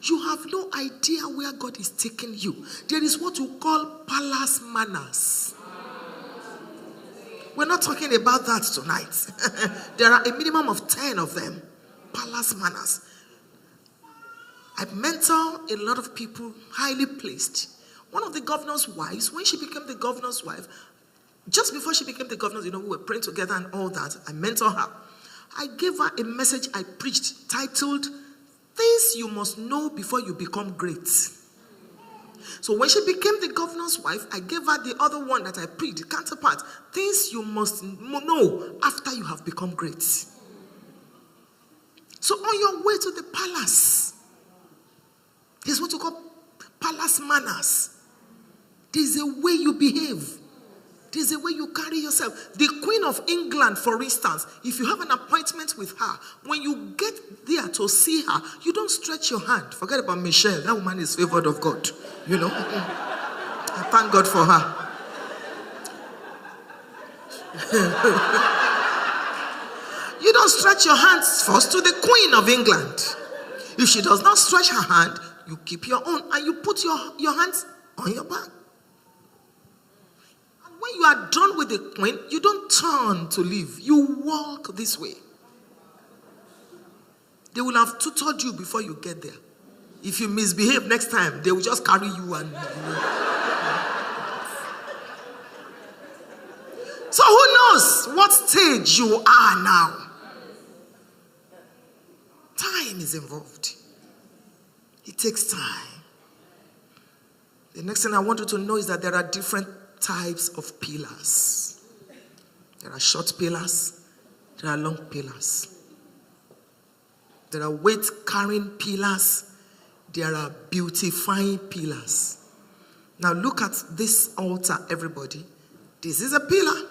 You have no idea where God is taking you. There is what you call palace manners. We're not talking about that tonight. There are a minimum of 10 of them. Palace manners. I mentor a lot of people highly placed. One of the governor's wives, when she became the governor's wife, just before she became the governor, we were praying together and all that. I mentor her. I gave her a message I preached titled, Things You Must Know Before You Become Great. So when she became the governor's wife, I gave her the other one that I preached, the counterpart. Things you must know after you have become great. So on your way to the palace, there's what you call palace manners. There's a way you behave. There's a way you carry yourself. The Queen of England, for instance, if you have an appointment with her, when you get there to see her, you don't stretch your hand. Forget about Michelle. That woman is favored of God. I thank God for her. You don't stretch your hands first to the Queen of England. If she does not stretch her hand, you keep your own and you put your hands on your back. And when you are done with the Queen, you don't turn to leave. You walk this way. They will have tutored you before you get there. If you misbehave next time, they will just carry you and... So who knows what stage you are now? Time is involved. It takes time. The next thing I want you to know is that there are different types of pillars. There are short pillars. There are long pillars. There are weight-carrying pillars. There are beautifying pillars. Now look at this altar, everybody. This is a pillar.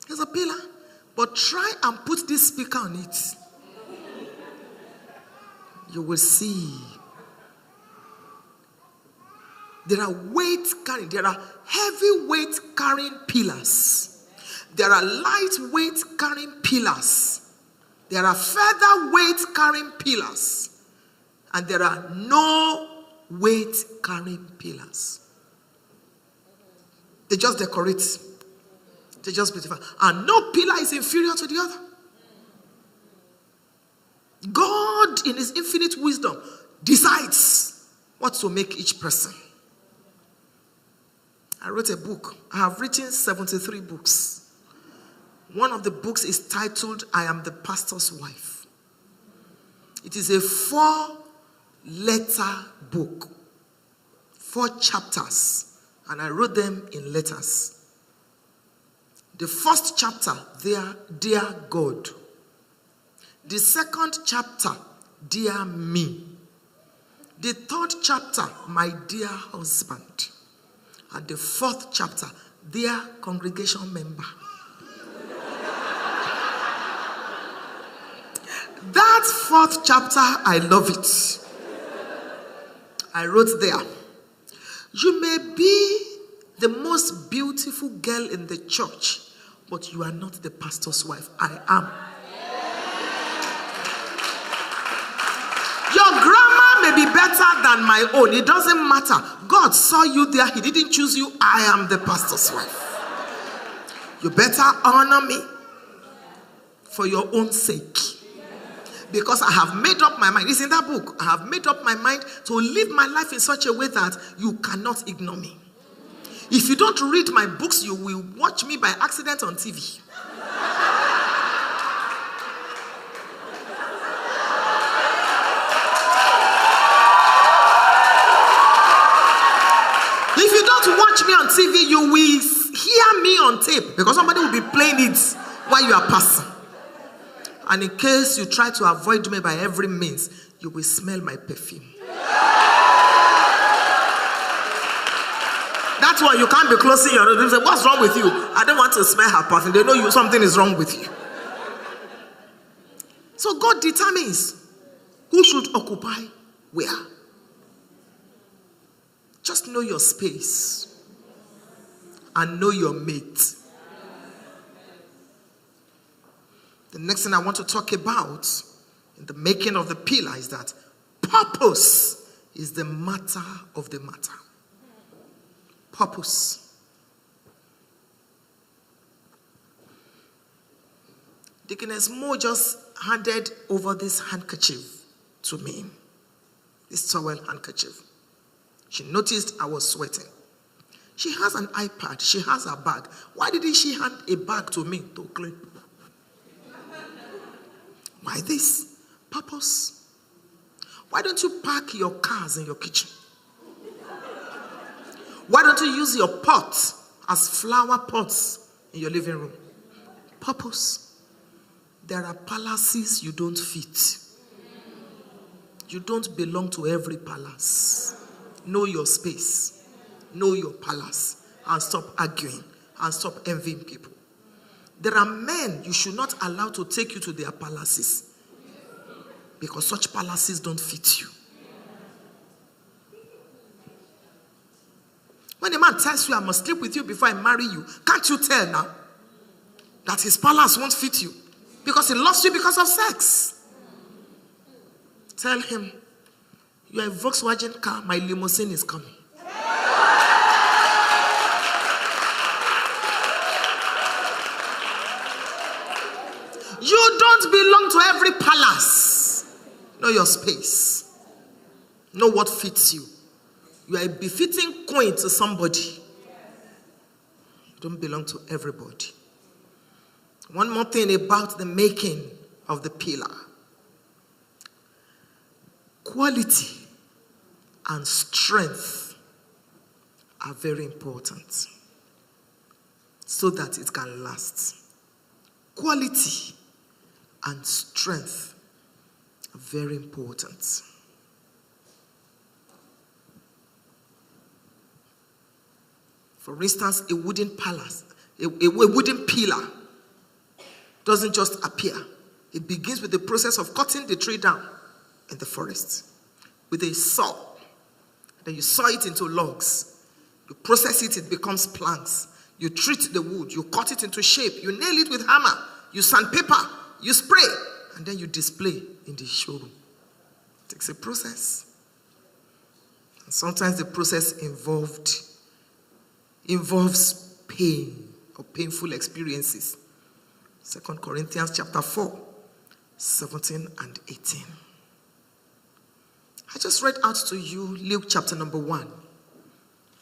It's a pillar. But try and put this speaker on it. You will see. There are weight carrying. There are heavy weight carrying pillars. There are light weight carrying pillars. There are feather weight carrying pillars. And there are no weight carrying pillars. They just decorate. They just beautify. And no pillar is inferior to the other. God, in his infinite wisdom, decides what to make each person. I wrote a book. I have written 73 books. One of the books is titled, I Am the Pastor's Wife. It is a 4-letter book. 4 chapters. And I wrote them in letters. The first chapter, Dear God. The second chapter, Dear Me. The third chapter, My Dear Husband. And the fourth chapter, Dear Congregation Member. That fourth chapter, I love it. I wrote there, you may be the most beautiful girl in the church, but you are not the pastor's wife. I am. Your grammar may be better than my own. It doesn't matter. God saw you there. He didn't choose you. I am the pastor's wife. You better honor me for your own sake. Because I have made up my mind. It's in that book. I have made up my mind to live my life in such a way that you cannot ignore me. If you don't read my books, you will watch me by accident on TV. If you don't watch me on TV, you will hear me on tape because somebody will be playing it while you are passing. And in case you try to avoid me by every means, you will smell my perfume. That's why you can't be closing your nose. Say, what's wrong with you? I don't want to smell her perfume. They know something is wrong with you. So God determines who should occupy where. Just know your space and know your mate. The next thing I want to talk about in the making of the pillar is that Purpose is the matter of the matter. Purpose. Deaconess Mo just handed over this handkerchief to me. This towel handkerchief. She noticed I was sweating. She has an iPad. She has a bag. Why didn't she hand a bag to me to clean? Why this? Purpose. Why don't you park your cars in your kitchen? Why don't you use your pots as flower pots in your living room? Purpose. There are palaces you don't fit. You don't belong to every palace. Know your space. Know your palace. And stop arguing. And stop envying people. There are men you should not allow to take you to their palaces. Because such palaces don't fit you. When a man tells you, I must sleep with you before I marry you, can't you tell now that his palace won't fit you? Because he lost you because of sex. Tell him, you are a Volkswagen car, my limousine is coming. You don't belong to every palace. Know your space. Know what fits you. You are a befitting queen to somebody. You don't belong to everybody. One more thing about the making of the pillar. Quality and strength are very important so that it can last. Quality and strength are very important. For instance, a wooden palace, a wooden pillar doesn't just appear. It begins with the process of cutting the tree down in the forest with a saw. Then you saw it into logs. You process it, it becomes planks. You treat the wood, you cut it into shape, you nail it with hammer, you sandpaper, you spray, and then you display in the showroom. It takes a process. And sometimes the process involves pain or painful experiences. 2 Corinthians chapter 4, 17 and 18. I just read out to you Luke chapter number 1.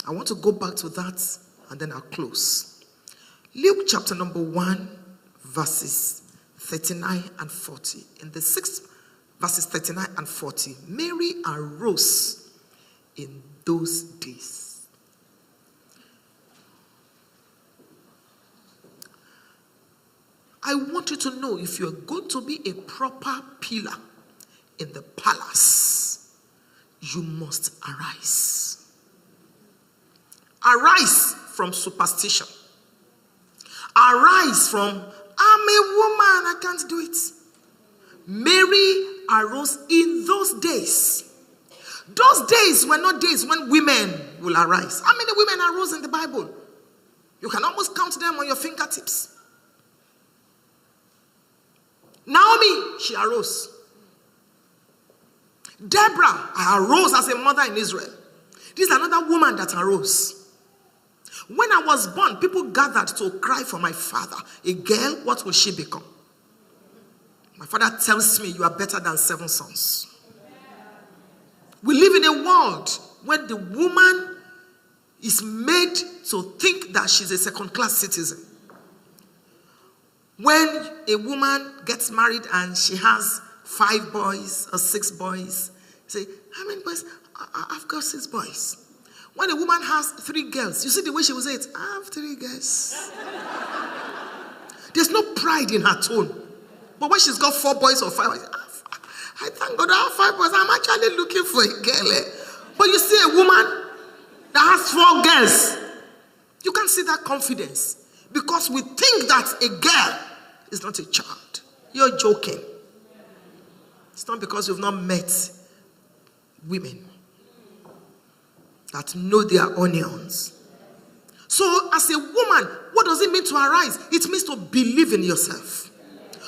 I want to go back to that and then I'll close. Luke chapter number 1, verses 39 and 40. In the 6th verses 39 and 40, Mary arose in those days. I want you to know, if you're going to be a proper pillar in the palace, you must arise. Arise from superstition. Arise from, I'm a woman, I can't do it. Mary arose in those days. Those days were not days when women will arise. How many women arose in the Bible? You can almost count them on your fingertips. Naomi, she arose. Deborah arose as a mother in Israel. This is another woman that arose. When I was born, people gathered to cry for my father. A girl, what will she become? My father tells me, you are better than 7 sons. We live in a world where the woman is made to think that she's a second-class citizen. When a woman gets married and she has 5 boys or 6 boys, say, how many boys? I've got 6 boys. When a woman has 3 girls, you see the way she will say it, I have 3 girls. There's no pride in her tone. But when she's got 4 boys or 5, I thank God I have 5 boys. I'm actually looking for a girl. But you see a woman that has 4 girls, you can't see that confidence. Because we think that a girl is not a child. You're joking. It's not because you've not met women that know their onions. So as a woman, what does it mean to arise? It means to believe in yourself.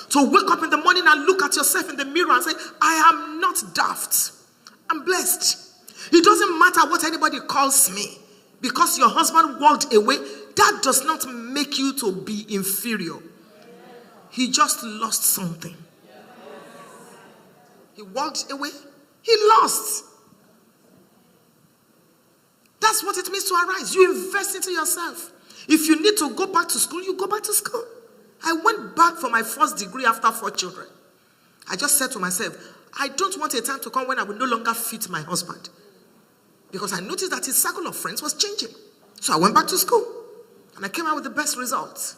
To wake up in the morning and look at yourself in the mirror and say, I am not daft. I'm blessed. It doesn't matter what anybody calls me. Because your husband walked away, that does not make you to be inferior. He just lost something. He walked away. He lost. That's what it means to arise. You invest into yourself. If you need to go back to school, you go back to school. I went back for my first degree after 4 children. I just said to myself, I don't want a time to come when I will no longer fit my husband. Because I noticed that his circle of friends was changing. So I went back to school. And I came out with the best results.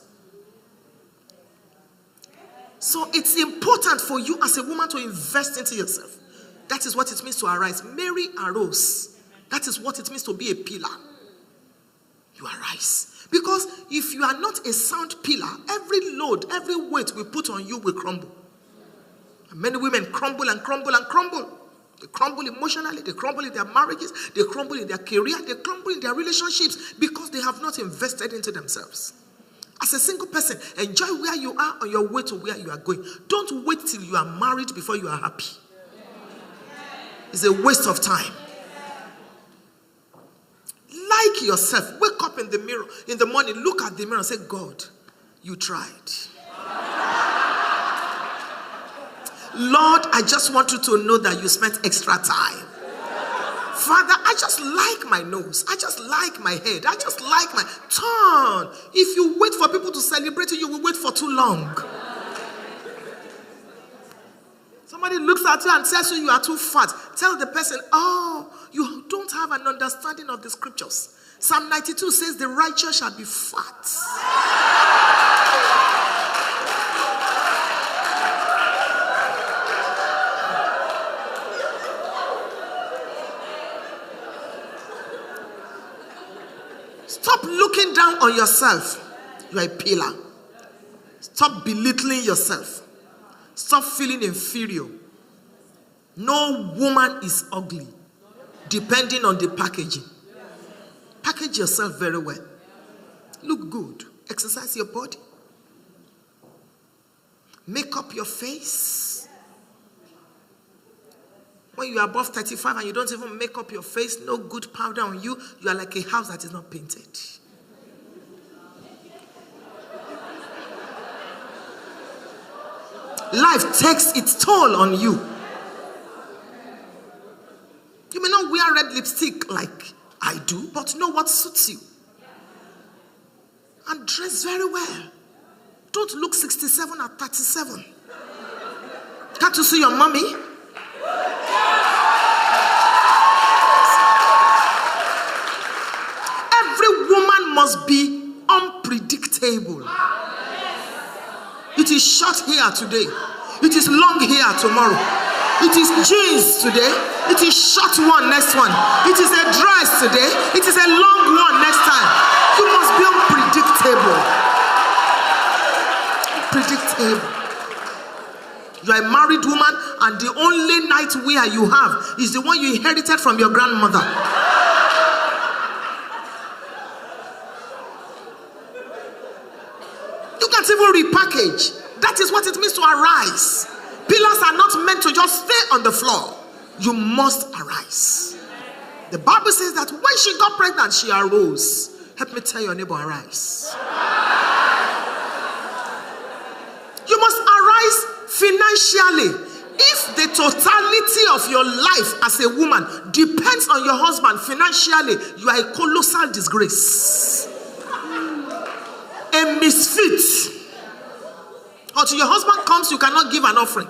So it's important for you as a woman to invest into yourself. That is what it means to arise. Mary arose. That is what it means to be a pillar. You arise. Because if you are not a sound pillar, every load, every weight we put on you will crumble. And many women crumble and crumble and crumble. They crumble emotionally, they crumble in their marriages, they crumble in their career, they crumble in their relationships because they have not invested into themselves. As a single person, enjoy where you are on your way to where you are going. Don't wait till you are married before you are happy. It's a waste of time. Like yourself. Wake up in the mirror in the morning, look at the mirror and say, God, you tried. Lord, I just want you to know that you spent extra time. Father, I just like my nose. I just like my head. I just like my turn. If you wait for people to celebrate you, you will wait for too long. Somebody looks at you and says you are too fat. Tell the person, oh, you don't have an understanding of the scriptures. Psalm 92 says the righteous shall be fat. Stop looking down on yourself. You are a pillar. Stop belittling yourself. Stop feeling inferior. No woman is ugly, depending on the packaging. Package yourself very well. Look good. Exercise your body. Make up your face. When you are above 35 and you don't even make up your face, no good powder on you, you are like a house that is not painted. Life takes its toll on you. You may not wear red lipstick like I do, but know what suits you. And dress very well. Don't look 67 at 37. Can't you see your mommy? Every woman must be unpredictable. It is short here today. It is long here tomorrow. It is jeans today. It is short one next one. It is a dress today. It is a long one next time. You must be unpredictable. Unpredictable. You are a married woman and the only nightwear you have is the one you inherited from your grandmother. You can't even repackage. That is what it means to arise. Pillars are not meant to just stay on the floor. You must arise. The Bible says that when she got pregnant, she arose. Help me tell your neighbor, arise. You must arise financially. If the totality of your life as a woman depends on your husband financially, you are a colossal disgrace. A misfit. Until your husband comes, you cannot give an offering.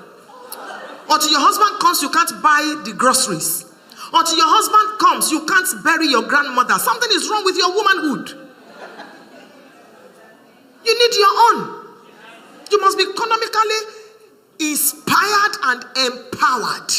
Until your husband comes, you can't buy the groceries. Until your husband comes, you can't bury your grandmother. Something is wrong with your womanhood. You need your own. You must be economically inspired and empowered.